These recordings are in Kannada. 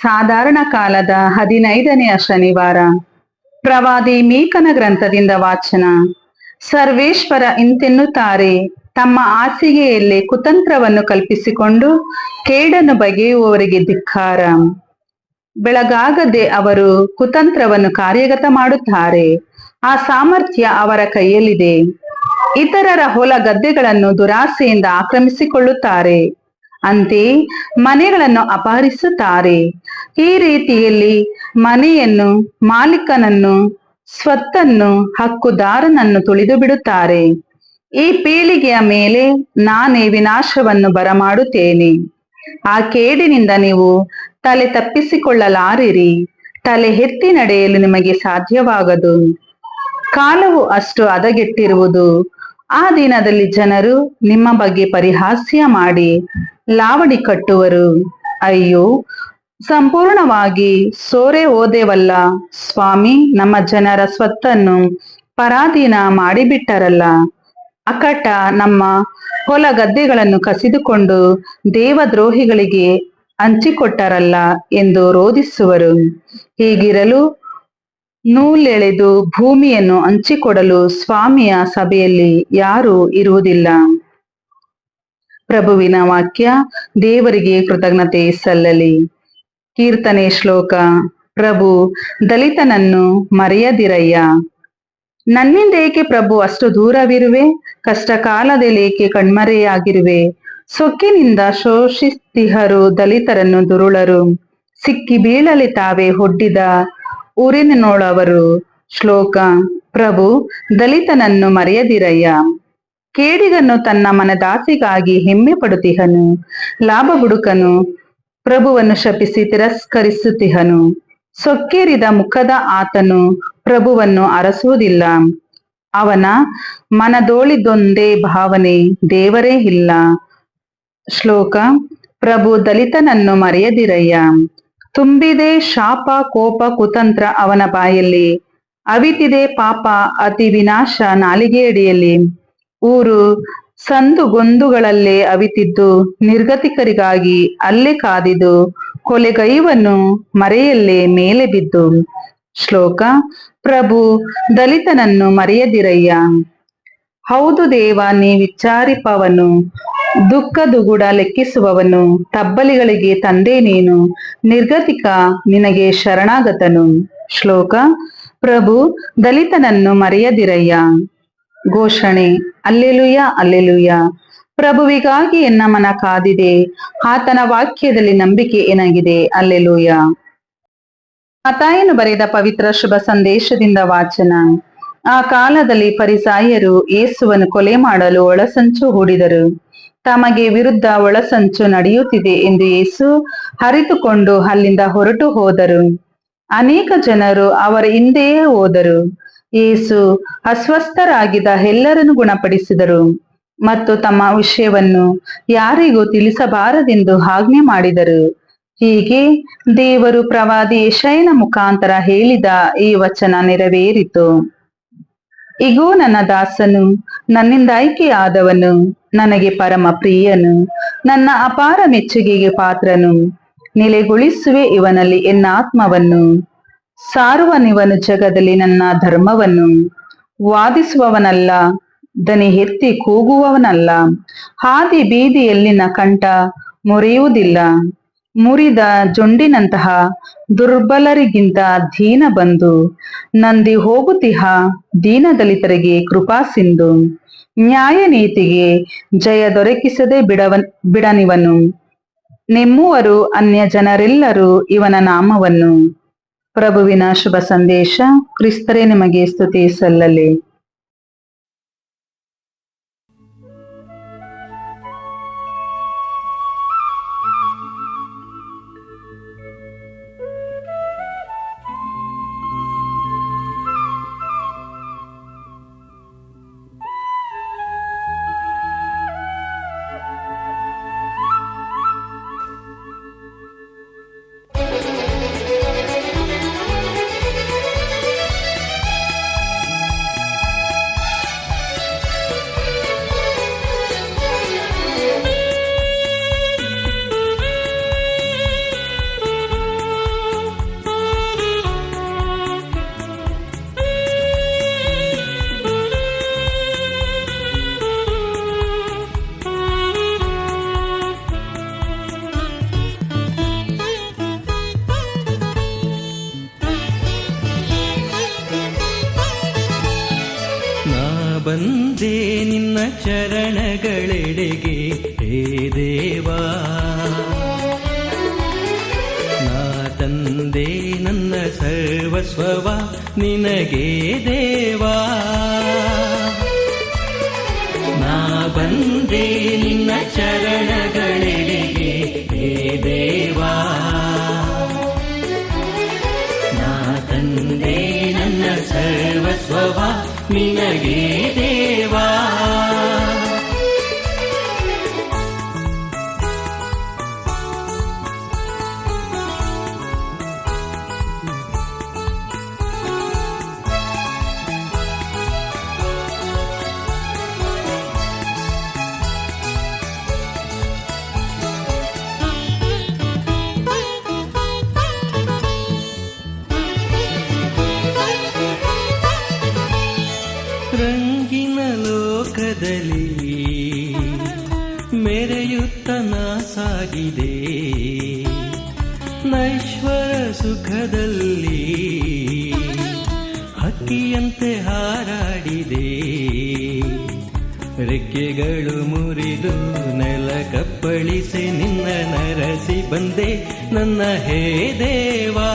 ಸಾಧಾರಣ ಕಾಲದ 15ನೆಯ ಶನಿವಾರ. ಪ್ರವಾದಿ ಮೀಕನ ಗ್ರಂಥದಿಂದ ವಾಚನ. ಸರ್ವೇಶ್ವರ ಇಂತೆನ್ನುತ್ತಾರೆ, ತಮ್ಮ ಹಾಸಿಗೆಯಲ್ಲೇ ಕುತಂತ್ರವನ್ನು ಕಲ್ಪಿಸಿಕೊಂಡು ಕೇಡನ್ನು ಬಗೆಯುವವರಿಗೆ ಧಿಕ್ಕಾರ. ಬೆಳಗಾಗದೆ ಅವರು ಕುತಂತ್ರವನ್ನು ಕಾರ್ಯಗತ ಮಾಡುತ್ತಾರೆ. ಆ ಸಾಮರ್ಥ್ಯ ಅವರ ಕೈಯಲ್ಲಿದೆ. ಇತರರ ಹೊಲ ಗದ್ದೆಗಳನ್ನು ದುರಾಸೆಯಿಂದ ಆಕ್ರಮಿಸಿಕೊಳ್ಳುತ್ತಾರೆ. ಅಂತೆಯೇ ಮನೆಗಳನ್ನು ಅಪಹರಿಸುತ್ತಾರೆ. ಈ ರೀತಿಯಲ್ಲಿ ಮನೆಯನ್ನು, ಮಾಲೀಕನನ್ನು, ಸ್ವತ್ತನ್ನು, ಹಕ್ಕುದಾರನನ್ನು ತುಳಿದು ಬಿಡುತ್ತಾರೆ. ಈ ಪೀಳಿಗೆಯ ಮೇಲೆ ನಾನೇ ವಿನಾಶವನ್ನು ಬರಮಾಡುತ್ತೇನೆ. ಆ ಕೇಡಿನಿಂದ ನೀವು ತಲೆ ತಪ್ಪಿಸಿಕೊಳ್ಳಲಾರಿರಿ. ತಲೆ ಎತ್ತಿ ನಡೆಯಲು ನಿಮಗೆ ಸಾಧ್ಯವಾಗದು. ಕಾಲವು ಅಷ್ಟು ಹದಗೆಟ್ಟಿರುವುದು. ಆ ದಿನದಲ್ಲಿ ಜನರು ನಿಮ್ಮ ಬಗ್ಗೆ ಪರಿಹಾಸ್ಯ ಮಾಡಿ ಲಾವಣಿ ಕಟ್ಟುವರು. ಅಯ್ಯೋ, ಸಂಪೂರ್ಣವಾಗಿ ಸೋರೆ ಹೋದೆವಲ್ಲ ಸ್ವಾಮಿ, ನಮ್ಮ ಜನರ ಸ್ವತ್ತನ್ನು ಪರಾಧೀನ ಮಾಡಿಬಿಟ್ಟರಲ್ಲ. ಅಕಟ ನಮ್ಮ ಹೊಲ ಗದ್ದೆಗಳನ್ನು ಕಸಿದುಕೊಂಡು ದೇವದ್ರೋಹಿಗಳಿಗೆ ಹಂಚಿಕೊಟ್ಟರಲ್ಲ ಎಂದು ರೋಧಿಸುವರು. ಹೀಗಿರಲು ನೂಲೆಳೆದು ಭೂಮಿಯನ್ನು ಹಂಚಿಕೊಡಲು ಸ್ವಾಮಿಯ ಸಭೆಯಲ್ಲಿ ಯಾರೂ ಇರುವುದಿಲ್ಲ. ಪ್ರಭುವಿನ ವಾಕ್ಯ. ದೇವರಿಗೆ ಕೃತಜ್ಞತೆ ಸಲ್ಲಲಿ. ಕೀರ್ತನೆ ಶ್ಲೋಕ. ಪ್ರಭು, ದಲಿತನನ್ನು ಮರೆಯದಿರಯ್ಯ. ನನ್ನಿಂದೇಕೆ ಪ್ರಭು ಅಷ್ಟು ದೂರವಿರುವೆ? ಕಷ್ಟ ಕಾಲದಲ್ಲೇಕೆ ಕಣ್ಮರೆಯಾಗಿರುವೆ? ಸೊಕ್ಕಿನಿಂದ ಶೋಷಿಸ್ತಿಹರು ದಲಿತರನ್ನು ದುರುಳರು. ಸಿಕ್ಕಿ ಬೀಳಲಿ ತಾವೇ ಒಡ್ಡಿದ ಊರಿನೊಳವರು. ಶ್ಲೋಕ. ಪ್ರಭು, ದಲಿತನನ್ನು ಮರೆಯದಿರಯ್ಯ. ಕೇಡಿಗನು ತನ್ನ ಮನದಾಸೆಗಾಗಿ ಹೆಮ್ಮೆ ಪಡುತ್ತಿಹನು. ಲಾಭ ಬುಡುಕನು ಪ್ರಭುವನ್ನು ಶಪಿಸಿ ತಿರಸ್ಕರಿಸುತ್ತಿಹನು. ಸೊಕ್ಕೇರಿದ ಮುಖದ ಆತನು ಪ್ರಭುವನ್ನು ಅರಸುವುದಿಲ್ಲ. ಅವನ ಮನದೋಳಿದೊಂದೇ ಭಾವನೆ, ದೇವರೇ ಇಲ್ಲ. ಶ್ಲೋಕ. ಪ್ರಭು, ದಲಿತನನ್ನು ಮರೆಯದಿರಯ್ಯ. ತುಂಬಿದೆ ಶಾಪ, ಕೋಪ, ಕುತಂತ್ರ ಅವನ ಬಾಯಲ್ಲಿ. ಅವಿತಿದೆ ಪಾಪ, ಅತಿ ವಿನಾಶ ನಾಲಿಗೆಯಡಿಯಲ್ಲಿ. ಊರು ಸಂದುಗೊಂದುಗಳಲ್ಲೇ ಅವಿತಿದ್ದು, ನಿರ್ಗತಿಕರಿಗಾಗಿ ಅಲ್ಲೇ ಕಾದಿದ್ದು, ಕೊಲೆಗೈವನು ಮರೆಯಲ್ಲೇ ಮೇಲೆ ಬಿದ್ದು. ಶ್ಲೋಕ. ಪ್ರಭು, ದಲಿತನನ್ನು ಮರೆಯದಿರಯ್ಯ. ಹೌದು ದೇವ, ನೀ ವಿಚಾರಿಪವನು, ದುಃಖ ದುಗುಡ ಲೆಕ್ಕಿಸುವವನು. ತಬ್ಬಲಿಗಳಿಗೆ ತಂದೆ ನೀನು, ನಿರ್ಗತಿಕ ನಿನಗೆ ಶರಣಾಗತನು. ಶ್ಲೋಕ. ಪ್ರಭು, ದಲಿತನನ್ನು ಮರೆಯದಿರಯ್ಯ. ಘೋಷಣೆ. Alleluia, alleluia. ಪ್ರಭುವಿಗಾಗಿ ಎನ್ನ ಮನ ಕಾದಿದೆ. ಆತನ ವಾಕ್ಯದಲ್ಲಿ ನಂಬಿಕೆ ಎನಗಿದೆ. ಅಲ್ಲೆಲುಯ್ಯ. ಮತ್ತಾಯನು ಬರೆದ ಪವಿತ್ರ ಶುಭ ಸಂದೇಶದಿಂದ ವಾಚನ. ಆ ಕಾಲದಲ್ಲಿ ಫರಿಸಾಯರು ಯೇಸುವನ್ನು ಕೊಲೆ ಮಾಡಲು ಒಳಸಂಚು ಹೂಡಿದರು. ತಮಗೆ ವಿರುದ್ಧ ಒಳಸಂಚು ನಡೆಯುತ್ತಿದೆ ಎಂದು ಯೇಸು ಅರಿತುಕೊಂಡು ಅಲ್ಲಿಂದ ಹೊರಟು ಹೋದರು. ಅನೇಕ ಜನರು ಅವರ ಹಿಂದೆಯೇ ಹೋದರು. ಯೇಸು ಅಸ್ವಸ್ಥರಾಗಿದ್ದ ಎಲ್ಲರನ್ನು ಗುಣಪಡಿಸಿದರು ಮತ್ತು ತಮ್ಮ ವಿಷಯವನ್ನು ಯಾರಿಗೂ ತಿಳಿಸಬಾರದೆಂದು ಆಜ್ಞೆ ಮಾಡಿದರು. ಹೀಗೆ ದೇವರು ಪ್ರವಾದಿ ಯೆಶಾಯನ ಮುಖಾಂತರ ಹೇಳಿದ ಈ ವಚನ ನೆರವೇರಿತು. ಇಗೋ, ನನ್ನ ದಾಸನು, ನನ್ನಿಂದ ಆಯ್ಕೆಯಾದವನು, ನನಗೆ ಪರಮ ಪ್ರಿಯನು, ನನ್ನ ಅಪಾರ ಮೆಚ್ಚುಗೆಗೆ ಪಾತ್ರನು. ನೆಲೆಗೊಳಿಸುವೆ ಇವನಲ್ಲಿ ಎನ್ನ ಆತ್ಮವನ್ನು. ಸಾರುವನಿವನು ಜಗದಲ್ಲಿ ನನ್ನ ಧರ್ಮವನ್ನು. ವಾದಿಸುವವನಲ್ಲ, ದನಿ ಎತ್ತಿ ಕೂಗುವವನಲ್ಲ. ಹಾದಿ ಬೀದಿಯಲ್ಲಿನ ಕಂಠ ಮೊರೆಯುವುದಿಲ್ಲ. ಮುರಿದ ಜೊಂಡಿನಂತಹ ದುರ್ಬಲರಿಗಿಂತ ದೀನ ಬಂಧು. ನಂದಿ ಹೋಗುತ್ತಿಹ ದೀನದಲಿತರಿಗೆ ಕೃಪಾ ಸಿಂಧು. ನ್ಯಾಯ ನೀತಿಗೆ ಜಯ ದೊರಕಿಸದೆ ಬಿಡನಿವನು. ನೆಮ್ಮುವರು ಅನ್ಯ ಜನರೆಲ್ಲರೂ ಇವನ ನಾಮವನ್ನು. ಪ್ರಭುವಿನ ಶುಭ ಸಂದೇಶ. ಕ್ರಿಸ್ತರೇ ನಿಮಗೆ ಸ್ತುತಿ ಸಲ್ಲಲಿ. ಬಂದೆ ನಿನ್ನ ಚರಣಗಳೆಡೆಗೆ ಹೇ ದೇವಾ, ನಾ ತಂದೆ ನನ್ನ ಸರ್ವಸ್ವವ ನಿನಗೆ ದೇವಾ. ನಾ ಬಂದೆ ನಿನ್ನ ಚರಣಗಳೆಡೆಗೆ ಹೇ ದೇವಾ, ನಾ ತಂದೆ ನನ್ನ ಸರ್ವಸ್ವವ ನಿನಗೆ ದೇವಾ. ರಂಗಿನ ಲೋಕದಲ್ಲಿ ಮೆರೆಯುತ್ತ ನಾ ಸಾಗಿದೆ, ನೈಶ್ವರ ಸುಖದಲ್ಲಿ ಹಕ್ಕಿಯಂತೆ ಹಾರಾಡಿದೆ. ರೆಕ್ಕೆಗಳು ಮುರಿದು ನೆಲ ಕಪ್ಪಳಿಸಿ ನಿನ್ನ ನರಸಿ ಬಂದೆ ನನ್ನ ಹೇ ದೇವಾ.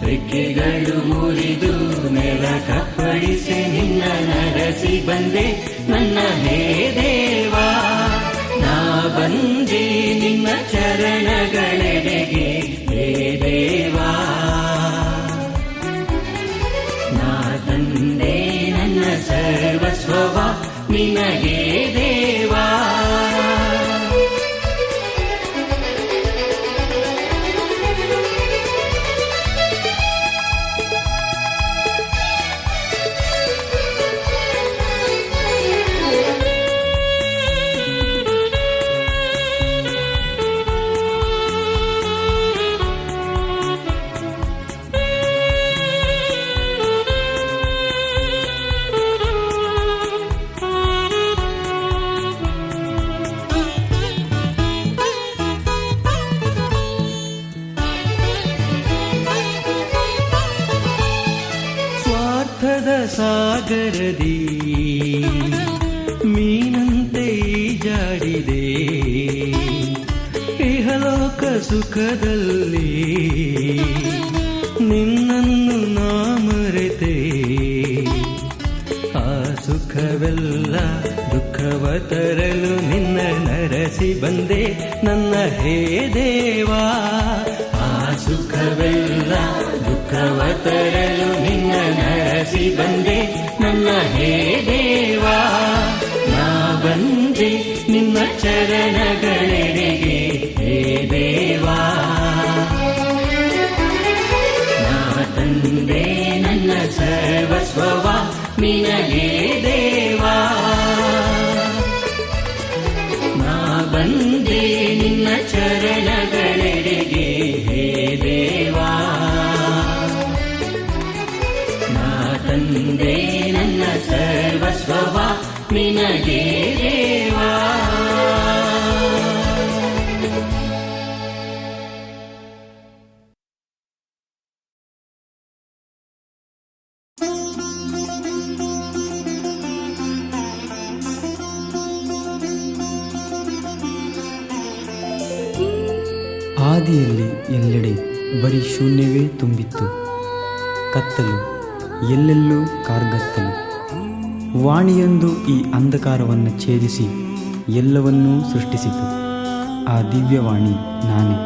ರೆಕ್ಕೆಗಳು ಮುರಿದು ನೆಲ ಕಪ್ಪಳಿಸಿ ನಿನ್ನ ನರಸಿ ಬಂದೆ ನನ್ನ ಹೇ ದೇವಾ. ನಾ ಬಂದೆ ನಿನ್ನ ಚರಣಗಳೆಡೆಗೆ ಹೇ ದೇವಾ, ನಾ ತಂದೆ ನನ್ನ ಸರ್ವಸ್ವವ ನಿನಗೆ ದೇವಾ. ಸ್ವಾರ್ಥದ ಸಾಗರದಿ ಮೀನಂತೆ ಜಾಡಿದೆ, ಇಹಲೋಕ ಸುಖದಲ್ಲಿ ನಿನ್ನನ್ನು ನಾ ಮರೆತೆ. ಆ ಸುಖವೆಲ್ಲ ದುಃಖವ ತರಲು ನಿನ್ನ ನರಸಿ ಬಂದೆ ನನ್ನ ಹೇ ದೇವಾ. ಆ ಸುಖವೆಲ್ಲ ದುಃಖವ ತರಲು ನಿನ್ನ ನರಸಿ ಬಂದೆ ನನ್ನ ಹೇ ದೇವಾ. ನಾ ಬಂದೆ ನಿನ್ನ ಚರಣಗಳೆಡೆಗೆ ಹೇ ದೇವಾ, ನಾ ತಂದೆ ನನ್ನ ಸರ್ವಸ್ವವ ನಿನಗೆ ದೇವಾ. ನಾ ಬಂದೆ ನಿನ್ನ ಚರಣಗಳೆಡೆಗೆ ಹೇ ದೇವಾ, ನಾ ತಂದೆ ನನ್ನ ಸರ್ವಸ್ವವ ನಿನಗೆ ದೇವಾ. ಆದಿಯಲ್ಲಿ ಎಲ್ಲೆಡೆ ಬರೀ ಶೂನ್ಯವೇ ತುಂಬಿತ್ತು, ಕತ್ತಲು ಎಲ್ಲೆಲ್ಲೂ ಕಾರ್ಗತ್ತಲು. ವಾಣಿಯೊಂದು ಈ ಅಂಧಕಾರವನ್ನು ಛೇದಿಸಿ ಎಲ್ಲವನ್ನೂ ಸೃಷ್ಟಿಸಿತು. ಆ ದಿವ್ಯವಾಣಿ ನಾನೇ.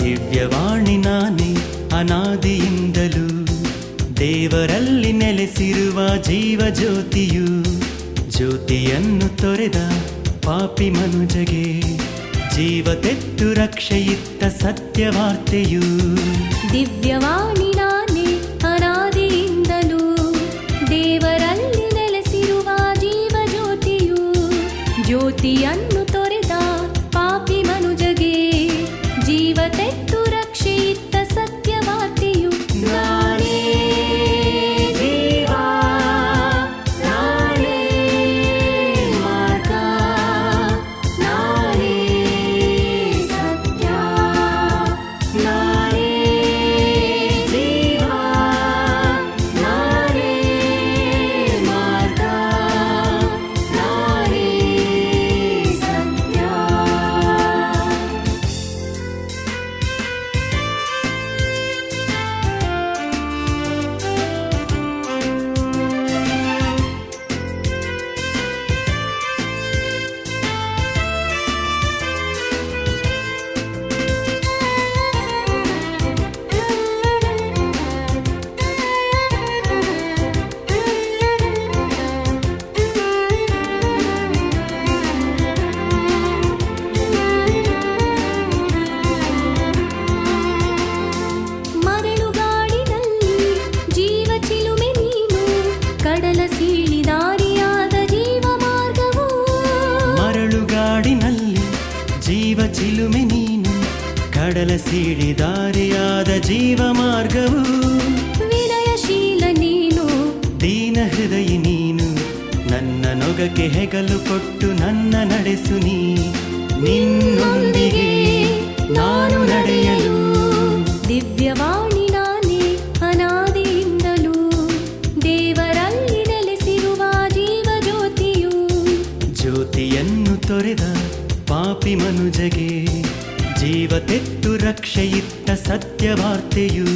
ದಿವ್ಯವಾಣಿ ನಾನೇ ಅನಾದಿಯಿಂದಲೂ, ದೇವರಲ್ಲಿ ನೆಲೆಸಿರುವ ಜೀವ ಜ್ಯೋತಿಯು. ಜ್ಯೋತಿಯನ್ನು ತೊರೆದ ಪಾಪಿ ಮನುಜಗೆ ಜೀವ ತೆತ್ತು ರಕ್ಷೆಯಿತ್ತ ಸತ್ಯವಾರ್ತೆಯು. ದಿವ್ಯವಾಣಿ ನಾನೇ ಅನಾದಿಯಿಂದಲೂ, ದೇವರಲ್ಲಿ ನೆಲೆಸಿರುವ ಜೀವ ಜ್ಯೋತಿಯು. ಜ್ಯೋತಿಯನ್ನು ತೊರೆದ ಪಾಪಿ ಮನುಜಗೆ ಜೀವ ತೆತ್ತು ರಕ್ಷೆಯಿತ್ತ ಸತ್ಯವಾರ್ತೆಯು. ನಾನೇ ಜೀವ, ನಾನೇ ಮಾರ್ಗ, ನಾನೇ ಸತ್ಯ. ಸೀಳಿದಾರಿಯಾದ ಜೀವ ಮಾರ್ಗವು. ಮರಳುಗಾಡಿನಲ್ಲಿ ಜೀವ ಚಿಲುಮೆ ನೀನು, ಕಡಲ ಸೀಳಿದಾರಿಯಾದ ಜೀವ ಮಾರ್ಗವು. ವಿನಯಶೀಲ ನೀನು, ದೀನ ಹೃದಯ ನೀನು, ನನ್ನ ನೊಗಕ್ಕೆ ಹೆಗಲು ಕೊಟ್ಟು ನನ್ನ ನಡೆಸು ನೀ. ನಿನ್ನೊಂದಿಗೆ ನಾನು ನಡೆಯಲು ದಿವ್ಯವಾಣಿ ನಾನೇ ಅನಾದಿಯಿಂದಲೂ, ದೇವರಲ್ಲಿ ನೆಲೆಸಿರುವ ಜೀವ ಜ್ಯೋತಿಯು. ಜ್ಯೋತಿಯನ್ನು ತೊರೆದ ಪಾಪಿ ಮನುಜಗೆ ಜೀವ ತೆತ್ತು ರಕ್ಷೆಯಿತ್ತ ಸತ್ಯವಾರ್ತೆಯು.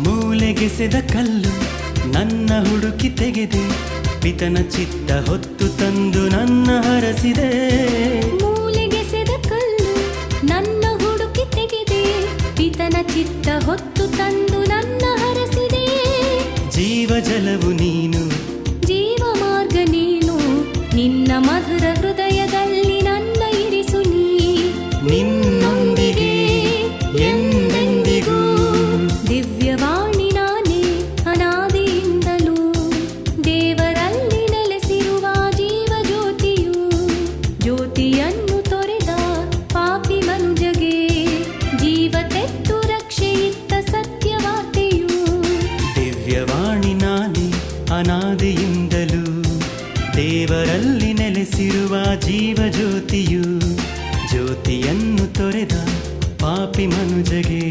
ಮೂಲೆಗೆಸೆದ ಕಲ್ಲು ನನ್ನ ಹುಡುಕಿ ತೆಗೆದೆ, ಪಿತನ ಚಿತ್ತ ಹೊತ್ತು ತಂದು ನನ್ನ ಹರಸಿದೆ. ಮೂಲೆಗೆಸೆದ ಕಲ್ಲು ನನ್ನ ಹುಡುಕಿ ತೆಗೆದೆ, ಪಿತನ ಚಿತ್ತ ಹೊತ್ತು ತಂದು ನನ್ನ ಹರಸಿದೆ. ಜೀವ ಜಲವು ನೀನು, ಜೀವ ಮಾರ್ಗ ನೀನು, ನಿನ್ನ ಮಧುರ ಹೃದಯದಲ್ಲಿ ನನ್ನ ಇರಿಸು ನೀ. ನಿನ್ನೊಂದಿಗೆ ಎಂದೆಂದಿಗೂ ದಿವ್ಯವಾಣಿ ನಾನೇ ಅನಾದಿಯಿಂದಲೂ, ದೇವರಲ್ಲಿ ನೆಲೆಸಿರುವ ಜೀವ ಜ್ಯೋತಿಯು. ಜ್ಯೋತಿಯನ್ನು ತೊರೆದ ಪಾಪಿ ಮನುಜಗೆ ಜೀವ ತೆತ್ತು ರಕ್ಷೆಯಿತ್ತ ಸತ್ಯವಾರ್ತೆಯು. ದಿವ್ಯವಾಣಿ ನಾನೇ ಅನಾದಿಯಿಂದಲೂ, ದೇವರಲ್ಲಿ ನೆಲೆಸಿರುವ ಜೀವ ಜ್ಯೋತಿಯು. ಜ್ಯೋತಿಯನ್ನು ತೊರೆದ ಪಾಪಿ ಮನುಜಗೆ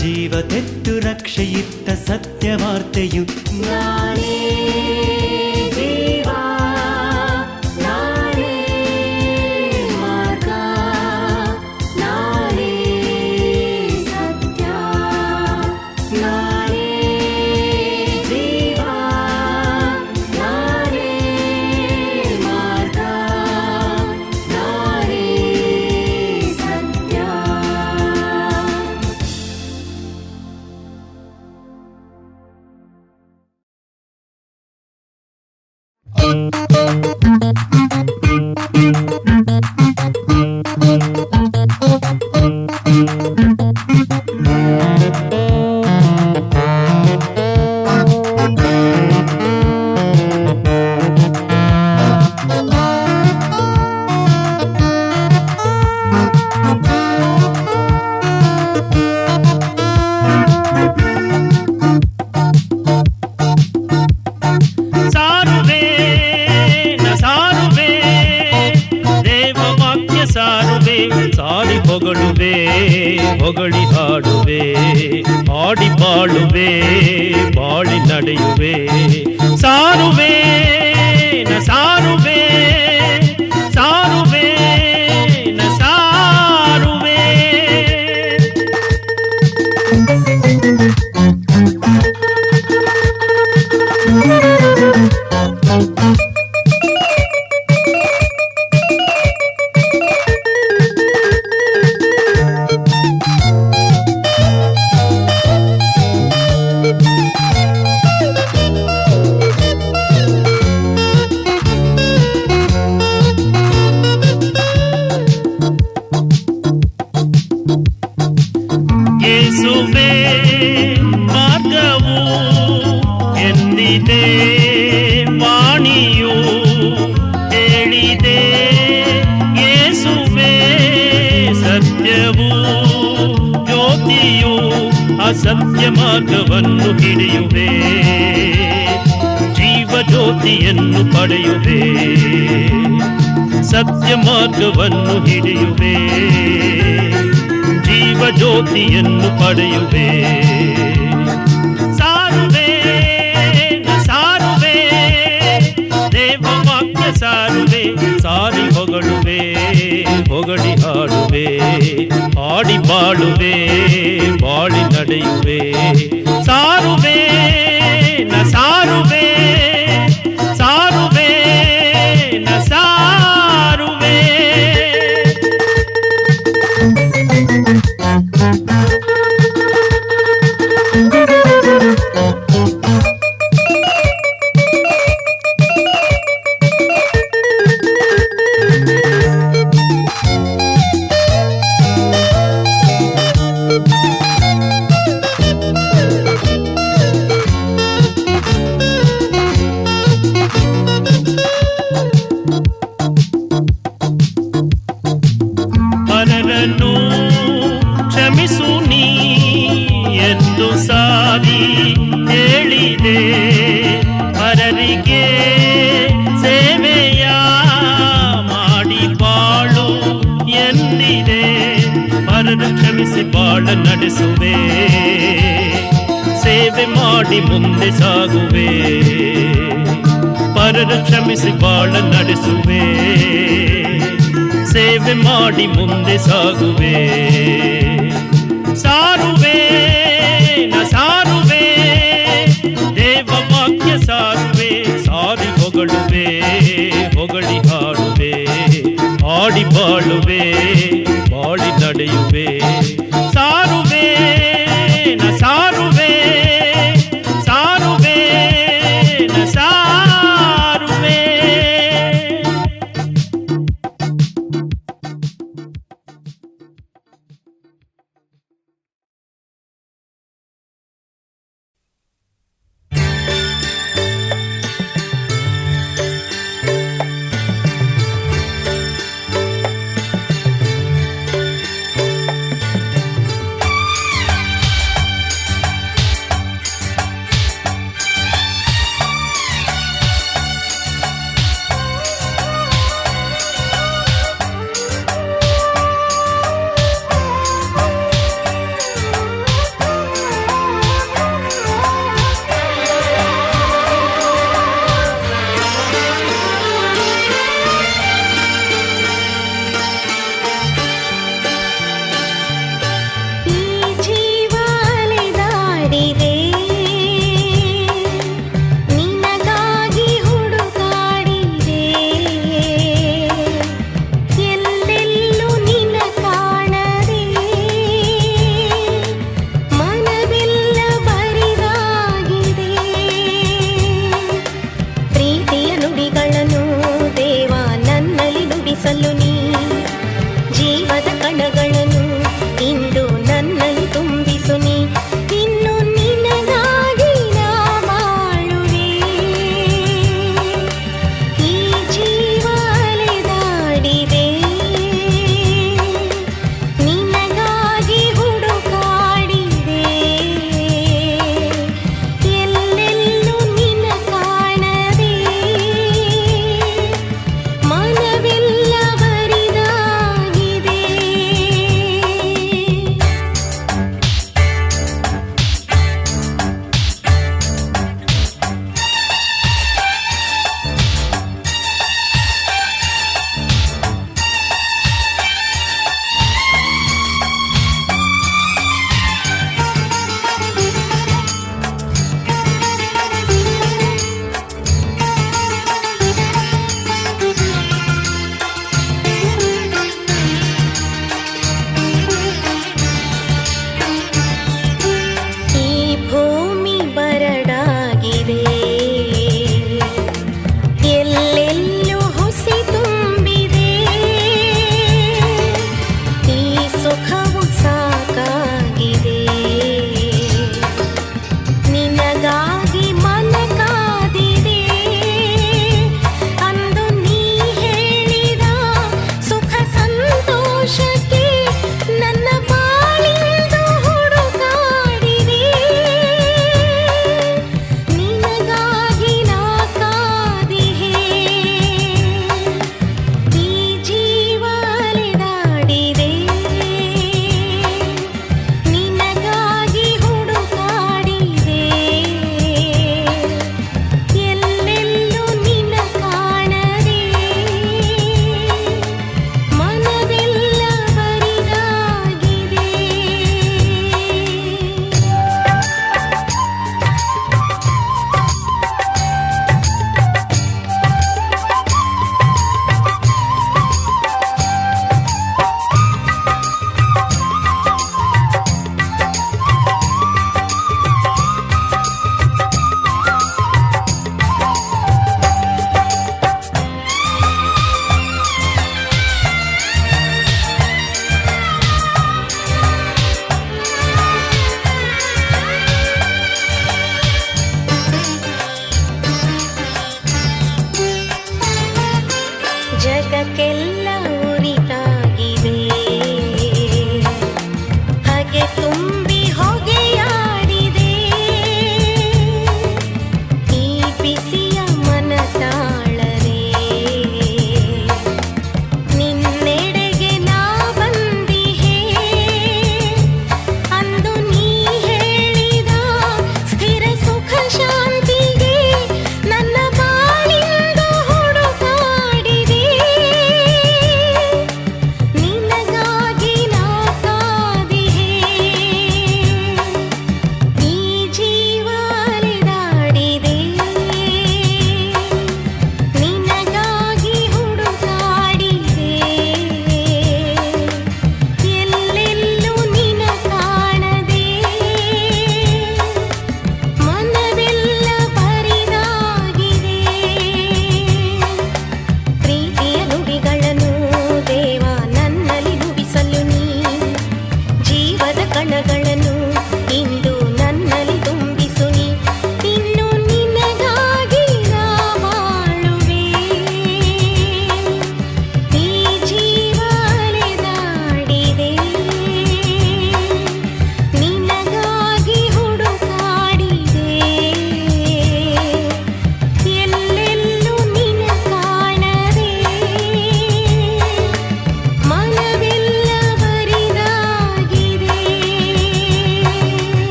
ಜೀವ ತೆತ್ತು ರಕ್ಷೆಯಿತ್ತ ಸತ್ಯವಾರ್ತೆಯು. ನಾನೇ ಜೀವ, ನಾನೇ ಮಾರ್ಗ, ನಾನೇ ಸತ್ಯ, ನಾನೇ ಜೀವ, ನಾನೇ ಮಾರ್ಗ, ನಾನೇ ಸತ್ಯ. ಸಾರುವೆ ಸಾರುವೆ ದೇವ ವಾಕ್ಯ ಸಾರುವೆ, ಸಾರಿ ಹೊಗಳುವೆ ಹೊಗಳಿ ಹಾಡುವೆ, ಹಾಡಿ ಬಾಳುವೆ ಬಾಳಿ ನಡೆಯುವೆ. ಸಾರುವೆ ಸಾರುವೆ ಸಾರುವೆ ಸಾರುವೆ. ಯೇಸುವೇ ಮಾರ್ಗವು ಎಂದಿದೆ ವಾಣಿಯು ಹೇಳಿದೆ. ಯೇಸುವೇ ಸತ್ಯವು ಜ್ಯೋತಿಯು, ಅಸತ್ಯ ಮಾರ್ಗವನ್ನು ಹಿಡಿಯುವೆ, ಜೀವ ಜ್ಯೋತಿಯನ್ನು ಪಡೆಯುವೆ. ಸತ್ಯ ಮಾರ್ಗವನ್ನು ಹಿಡಿಯುವೆ, ಜೀವ ಜ್ಯೋತಿಯನ್ನು ಪಡೆಯುವೆ. ಸಾರುವೆ ಸಾರುವೆ ದೇವ ವಾಕ್ಯ ಸಾರುವೆ, ಸಾರಿ ಹೊಗಳುವೆ ಹೊಗಳಿ ಹಾಡುವೆ, ಹಾಡಿ ಬಾಳುವೆ ಬಾಳಿ ನಡೆಯುವೆ. ಸಾರುವೆ ಹಾದಿ ಹೇಳಿದೆ, ಪರರಿಗೆ ಸೇವೆಯ ಮಾಡಿ ಬಾಳು ಎಂದಿದೆ. ಪರರು ಕ್ಷಮಿಸಿ ಬಾಳ ನಡೆಸುವೆ, ಸೇವೆ ಮಾಡಿ ಮುಂದೆ ಸಾಗುವೆ. ಪರರು ಕ್ಷಮಿಸಿ ಬಾಳ ನಡೆಸುವೆ, ಸೇವೆ ಮಾಡಿ ಮುಂದೆ ಸಾಗುವೆ.